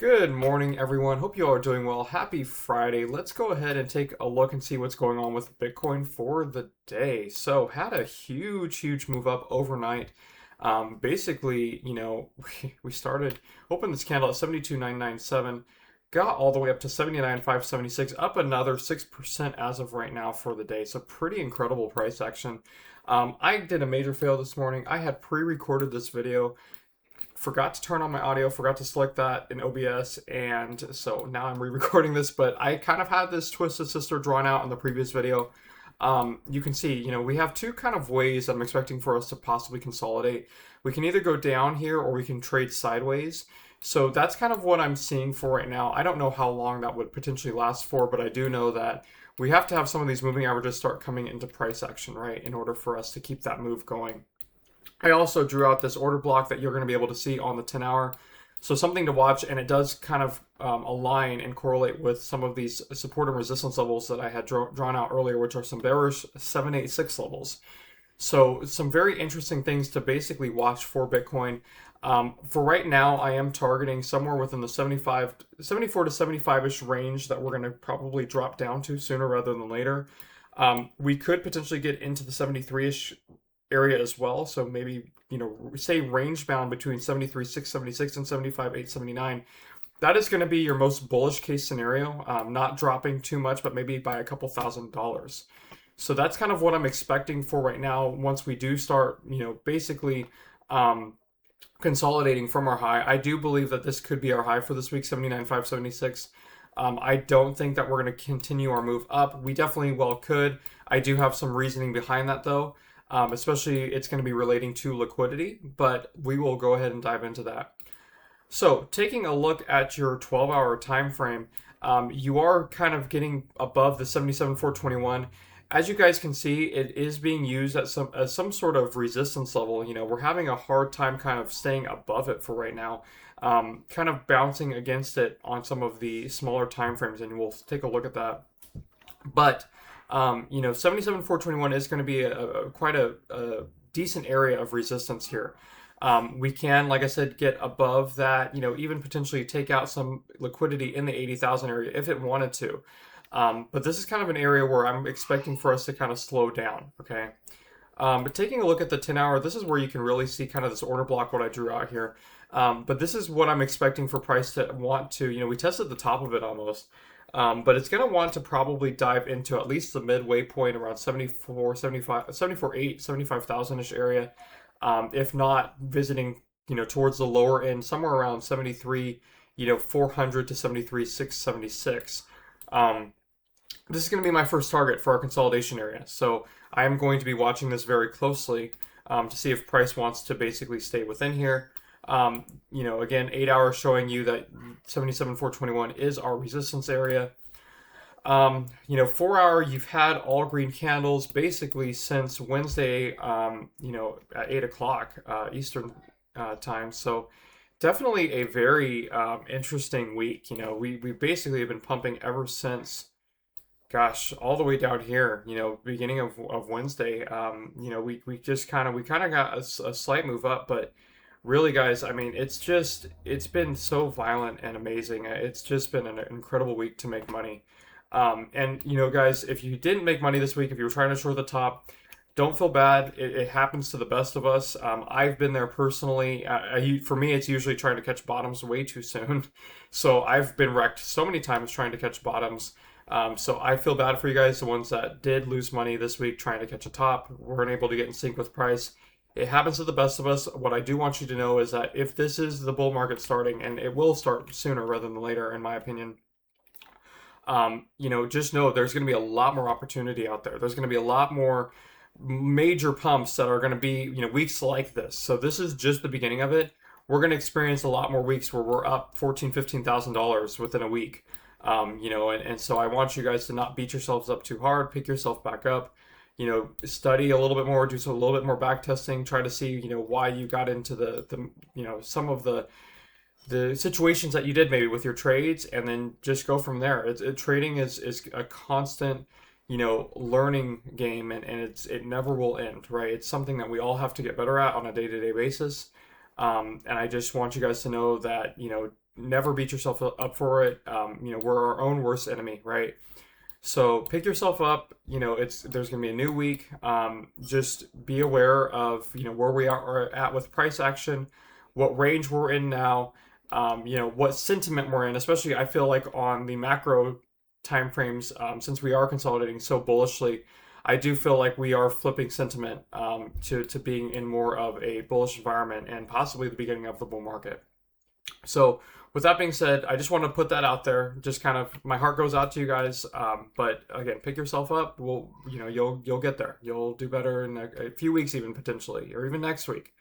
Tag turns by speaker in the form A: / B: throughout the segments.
A: Good morning, everyone. Hope you all are doing well. Happy Friday. Let's go ahead and take a look and see what's going on with Bitcoin for the day. So, had a huge move up overnight. Basically, we started, opened this candle at 72,997, got all the way up to 79,576, up another 6% as of right now for the day. So, pretty incredible price action. I did a major fail this morning. I had pre-recorded this video, forgot to turn on my audio, forgot to select that in OBS, and so now I'm re-recording this, but I kind of had this Twisted Sister drawn out in the previous video. You can see, we have two kind of ways I'm expecting for us to possibly consolidate. We can either go down here or we can trade sideways. So that's kind of what I'm seeing for right now. I don't know how long that would potentially last for, but I do know that we have to have some of these moving averages start coming into price action, right, in order for us to keep that move going. I also drew out this order block that you're going to be able to see on the 10 hour. So something to watch, and it does kind of align and correlate with some of these support and resistance levels that I had drawn out earlier, which are some bearish 786 levels. So some very interesting things to basically watch for Bitcoin. For right now, I am targeting somewhere within the 74 to 75-ish range that we're going to probably drop down to sooner rather than later. We could potentially get into the 73-ish area as well. So maybe, say range bound between 73,676 and 75,879. That is going to be your most bullish case scenario, not dropping too much, but maybe by a couple $1,000s. So that's kind of what I'm expecting for right now. Once we do start, basically consolidating from our high, I do believe that this could be our high for this week, 79,576. I don't think that we're going to continue our move up. We definitely well could. I do have some reasoning behind that though. Especially it's going to be relating to liquidity, but we will go ahead and dive into that. So taking a look at your 12-hour time frame, you are kind of getting above the 77,421. As you guys can see, it is being used at some sort of resistance level. We're having a hard time kind of staying above it for right now, kind of bouncing against it on some of the smaller time frames, and we'll take a look at that. But 77,421 is going to be quite a decent area of resistance here. We can, like I said, get above that, even potentially take out some liquidity in the 80,000 area if it wanted to. But this is kind of an area where I'm expecting for us to kind of slow down, okay? But taking a look at the 10 hour, this is where you can really see kind of this order block, what I drew out here. But this is what I'm expecting for price to want to, we tested the top of it almost. But it's going to want to probably dive into at least the midway point around 75,000-ish area. If not visiting, towards the lower end, somewhere around 73, 400 to 73,676. This is going to be my first target for our consolidation area. So I am going to be watching this very closely to see if price wants to basically stay within here. Again, 8 hours showing you that 77,421 is our resistance area. 4 hour, you've had all green candles basically since Wednesday, at 8 o'clock Eastern time. So definitely a very interesting week. We basically have been pumping ever since, all the way down here, beginning of Wednesday. We kind of got a slight move up, but really, guys, I mean, it's been so violent and amazing. It's just been an incredible week to make money. Guys, if you didn't make money this week, if you were trying to short the top, don't feel bad. It happens to the best of us. I've been there personally. For me, it's usually trying to catch bottoms way too soon. So I've been wrecked so many times trying to catch bottoms. So I feel bad for you guys, the ones that did lose money this week trying to catch a top, weren't able to get in sync with price. It happens to the best of us. What I do want you to know is that if this is the bull market starting, and it will start sooner rather than later, in my opinion, just know there's going to be a lot more opportunity out there. There's going to be a lot more major pumps that are going to be, weeks like this. So this is just the beginning of it. We're going to experience a lot more weeks where we're up $14,000-$15,000 within a week. And so I want you guys to not beat yourselves up too hard. Pick yourself back up. Study a little bit more, do a little bit more back testing, try to see, why you got into the some of the situations that you did maybe with your trades, and then just go from there. Trading is a constant, learning game, and it never will end, right? It's something that we all have to get better at on a day-to-day basis. And I just want you guys to know that, never beat yourself up for it. We're our own worst enemy, right? So pick yourself up. There's going to be a new week. Just be aware of where we are at with price action, what range we're in now, what sentiment we're in. Especially, I feel like on the macro time frames, since we are consolidating so bullishly, I do feel like we are flipping sentiment to being in more of a bullish environment and possibly the beginning of the bull market. So with that being said, I just want to put that out there. Just kind of my heart goes out to you guys. But again, pick yourself up. You'll get there. You'll do better in a few weeks, even potentially, or even next week.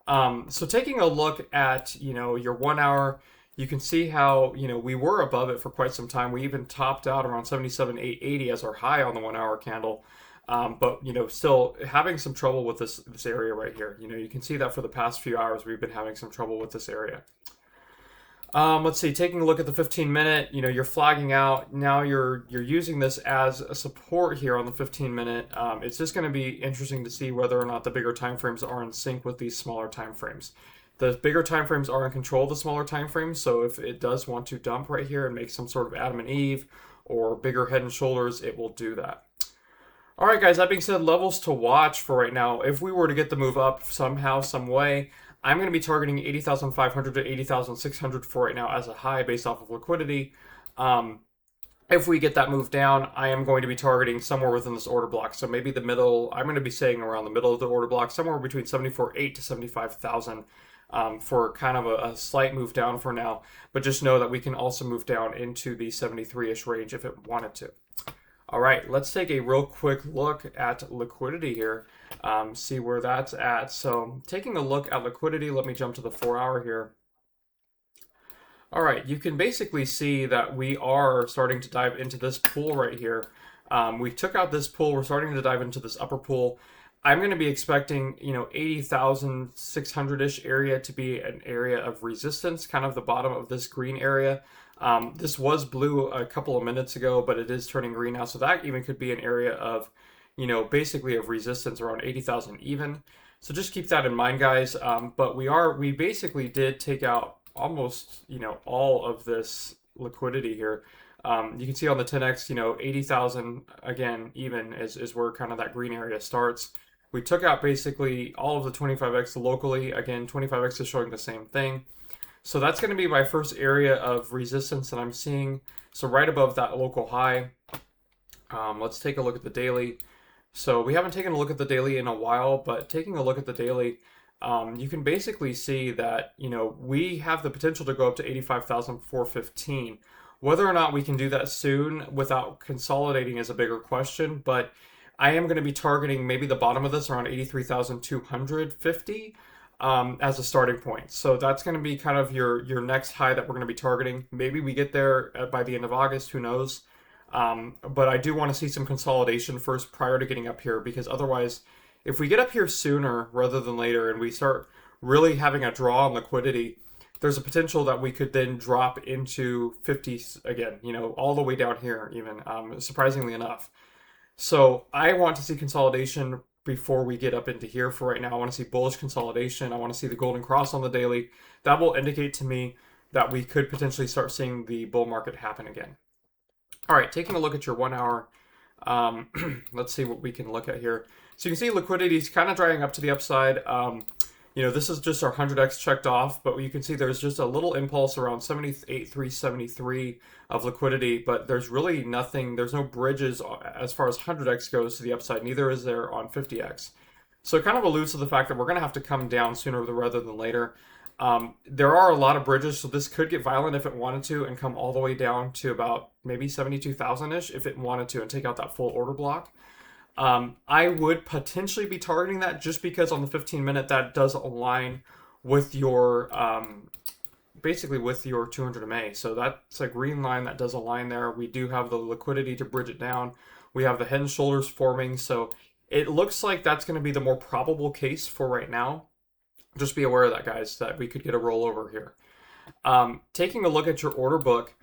A: So taking a look at your 1 hour, you can see how we were above it for quite some time. We even topped out around 77,880 as our high on the 1 hour candle. But still having some trouble with this area right here. You can see that for the past few hours we've been having some trouble with this area. Let's see, taking a look at the 15-minute, you're flagging out. Now you're using this as a support here on the 15-minute. It's just going to be interesting to see whether or not the bigger time frames are in sync with these smaller time frames. The bigger time frames are in control of the smaller time frames, so if it does want to dump right here and make some sort of Adam and Eve or bigger head and shoulders, it will do that. All right, guys, that being said, levels to watch for right now. If we were to get the move up somehow, some way, I'm going to be targeting 80,500 to 80,600 for right now as a high based off of liquidity. If we get that move down, I am going to be targeting somewhere within this order block. So maybe the middle, I'm going to be saying around the middle of the order block, somewhere between 74.8 to 75,000 for kind of a slight move down for now. But just know that we can also move down into the 73-ish range if it wanted to. All right, let's take a real quick look at liquidity here, see where that's at. So taking a look at liquidity, let me jump to the 4 hour here. All right, you can basically see that we are starting to dive into this pool right here. We took out this pool, we're starting to dive into this upper pool. I'm going to be expecting, 80,600-ish area to be an area of resistance, kind of the bottom of this green area. This was blue a couple of minutes ago, but it is turning green now. So that even could be an area of, basically of resistance around 80,000 even. So just keep that in mind, guys. But we basically did take out almost, all of this liquidity here. You can see on the 10X, 80,000 again, even is where kind of that green area starts. We took out basically all of the 25X locally. Again, 25X is showing the same thing. So that's going to be my first area of resistance that I'm seeing. So right above that local high. Let's take a look at the daily. So we haven't taken a look at the daily in a while, but taking a look at the daily, you can basically see that, we have the potential to go up to 85,415. Whether or not we can do that soon without consolidating is a bigger question, but I am going to be targeting maybe the bottom of this around 83,250 as a starting point. So that's going to be kind of your next high that we're going to be targeting. Maybe we get there by the end of August, who knows? But I do want to see some consolidation first prior to getting up here, because otherwise, if we get up here sooner rather than later and we start really having a draw on liquidity, there's a potential that we could then drop into 50s again, all the way down here even, surprisingly enough. So I want to see consolidation before we get up into here for right now. I want to see bullish consolidation. I want to see the golden cross on the daily. That will indicate to me that we could potentially start seeing the bull market happen again. All right, taking a look at your 1 hour, let's see what we can look at here. So you can see liquidity is kind of drying up to the upside. This is just our 100X checked off, but you can see there's just a little impulse around 78,373 of liquidity, but there's really nothing, there's no bridges as far as 100X goes to the upside, neither is there on 50X. So it kind of alludes to the fact that we're going to have to come down sooner rather than later. There are a lot of bridges, so this could get violent if it wanted to and come all the way down to about maybe 72,000-ish if it wanted to and take out that full order block. I would potentially be targeting that just because on the 15-minute that does align with your, basically with your 200 MA. So that's a green line that does align there. We do have the liquidity to bridge it down. We have the head and shoulders forming. So it looks like that's going to be the more probable case for right now. Just be aware of that, guys, that we could get a rollover here. Taking a look at your order book,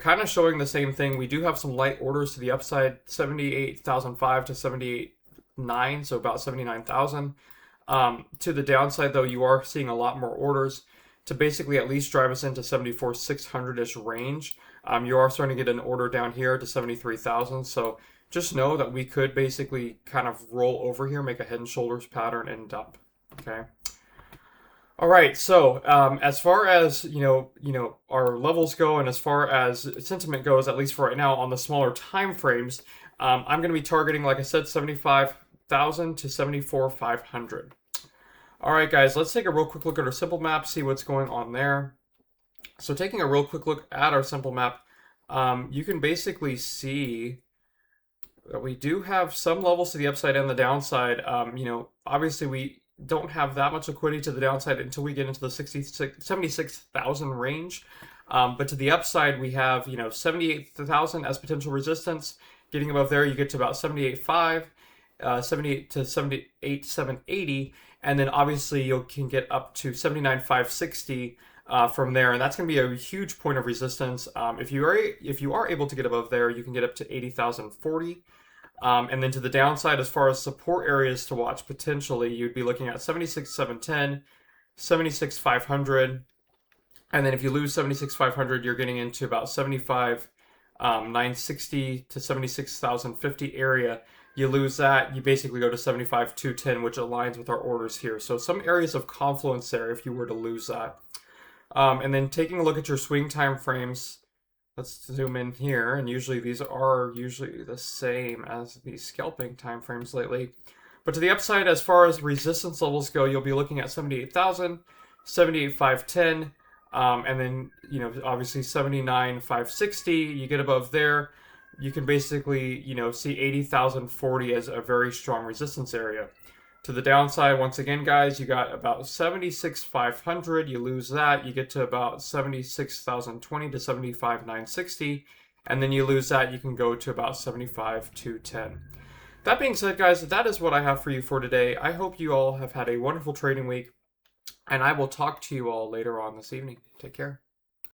A: kind of showing the same thing. We do have some light orders to the upside, 78,005 to 78,900, so about 79,000. To the downside, though, you are seeing a lot more orders. to basically at least drive us into 74,600-ish range. You are starting to get an order down here to 73,000. So just know that we could basically kind of roll over here, make a head and shoulders pattern, and dump. Okay. All right. So as far as our levels go, and as far as sentiment goes, at least for right now on the smaller time frames, I'm going to be targeting, like I said, 75,000 to 74,500. All right, guys. Let's take a real quick look at our simple map, see what's going on there. So taking a real quick look at our simple map, you can basically see that we do have some levels to the upside and the downside. Obviously we don't have that much liquidity to the downside until we get into the 76,000 range. But to the upside, we have 78,000 as potential resistance. Getting above there, you get to about 78.5, 78 to 78,780, and then obviously you can get up to 79,560 from there, and that's going to be a huge point of resistance. If you are able to get above there, you can get up to 80,040. And then to the downside, as far as support areas to watch, potentially, you'd be looking at 76,710, 76,500. And then if you lose 76,500, you're getting into about 75,960 to 76,050 area. You lose that, you basically go to 75,210, which aligns with our orders here. So some areas of confluence there if you were to lose that. And then taking a look at your swing time frames, let's zoom in here, and usually these are the same as the scalping time frames lately. But to the upside, as far as resistance levels go, you'll be looking at 78,000, 78,510, and then obviously 79,560. You get above there, you can basically see 80,040 as a very strong resistance area. To the downside, once again, guys, you got about 76,500. You lose that, you get to about 76,020 to 75,960. And then you lose that, you can go to about 75,210. That being said, guys, that is what I have for you for today. I hope you all have had a wonderful trading week, and I will talk to you all later on this evening. Take care.